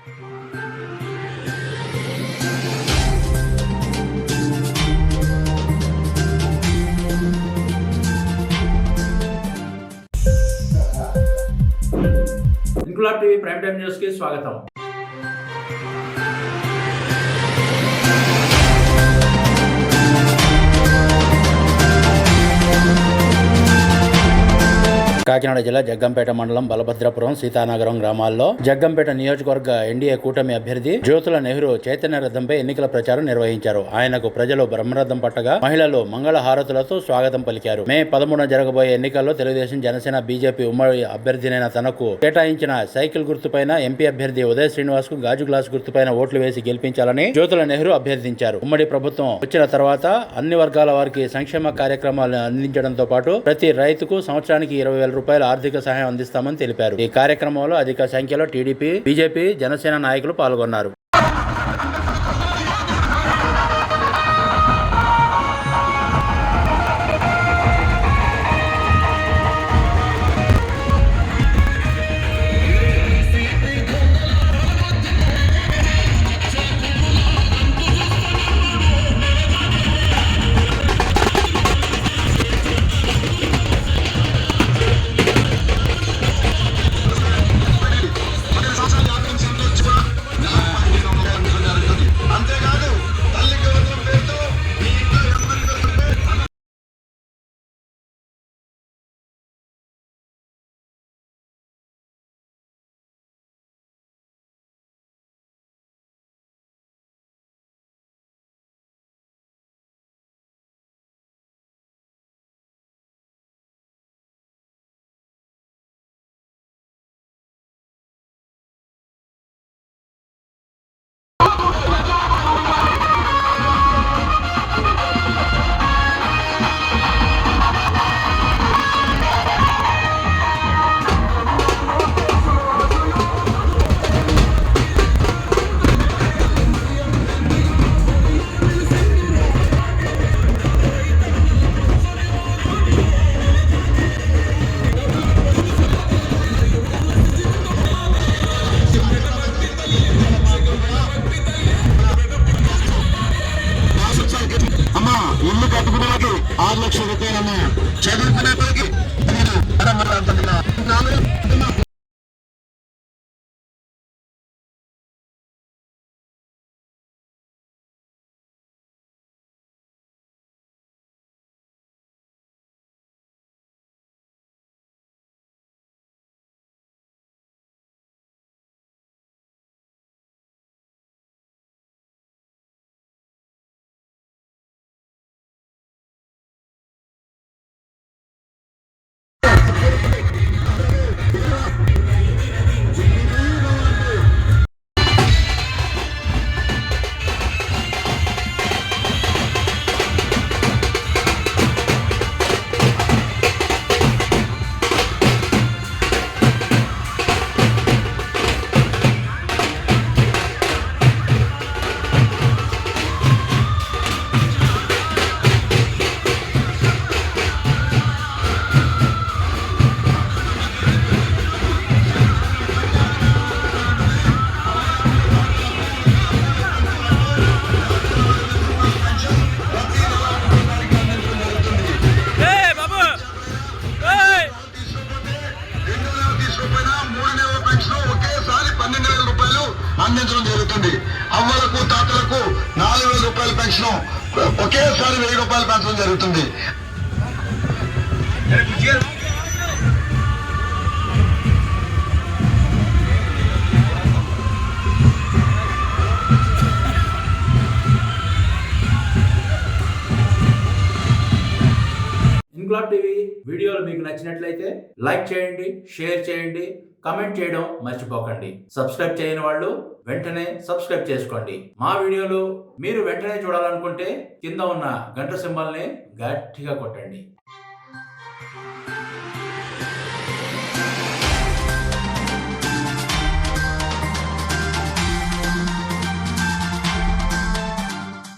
Inquilab TV prime time news కి స్వాగతం. కాకినాడ జిల్లా జగ్గంపేట మండలం బలభద్రపురం, సీతానగరం గ్రామాల్లో జగ్గంపేట నియోజకవర్గ ఎన్డీఏ కూటమి అభ్యర్థి జ్యోతుల నెహ్రూ చైతన్య రథంపై ఎన్నికల ప్రచారం నిర్వహించారు. ఆయనకు ప్రజలు బ్రహ్మరథం పట్టగా మహిళలు మంగళ హారతులతో స్వాగతం పలికారు. మే 13న జరగబోయే ఎన్నికల్లో తెలుగుదేశం, జనసేన, బీజేపీ ఉమ్మడి అభ్యర్థినైన తనకు కేటాయించిన సైకిల్ గుర్తుపైన ఎంపీ అభ్యర్థి ఉదయ్ శ్రీనివాస్ కు గాజు గ్లాసు గుర్తుపైన ఓట్లు వేసి గెలిపించాలని జ్యోతుల నెహ్రూ అభ్యర్థించారు. ఉమ్మడి ప్రభుత్వం వచ్చిన తర్వాత అన్ని వర్గాల వారికి సంక్షేమ కార్యక్రమాలు అందించడంతో పాటు ప్రతి రైతుకు సంవత్సరానికి 20,000 రూపాయల ఆర్థిక సహాయం అందిస్తామని తెలిపారు. ఈ కార్యక్రమంలో అధిక సంఖ్యలో టీడీపీ, బీజేపీ, జనసేన నాయకులు పాల్గొన్నారు. ఇల్లు కట్టుకునేకి 6 లక్షల రూపాయలన్నా చదువుకునే పిల్లకి అందించడం జరుగుతుంది. అవ్వలకు, తాతలకు 4,000 రూపాయల పెన్షన్ ఒకేసారి 1,000 రూపాయలు పెంచడం జరుగుతుంది. ఇంక్లాబ్ టీవీ వీడియోలు మీకు నచ్చినట్లయితే లైక్ చేయండి, షేర్ చేయండి, కమెంట్ చేయడం మర్చిపోకండి. సబ్స్క్రైబ్ చేయని వాళ్ళు వెంటనే సబ్స్క్రైబ్ చేసుకోండి. మా వీడియోలు మీరు వెంటనే చూడాలనుకుంటే కింద ఉన్న గంట సింబల్ని గట్టిగా కొట్టండి.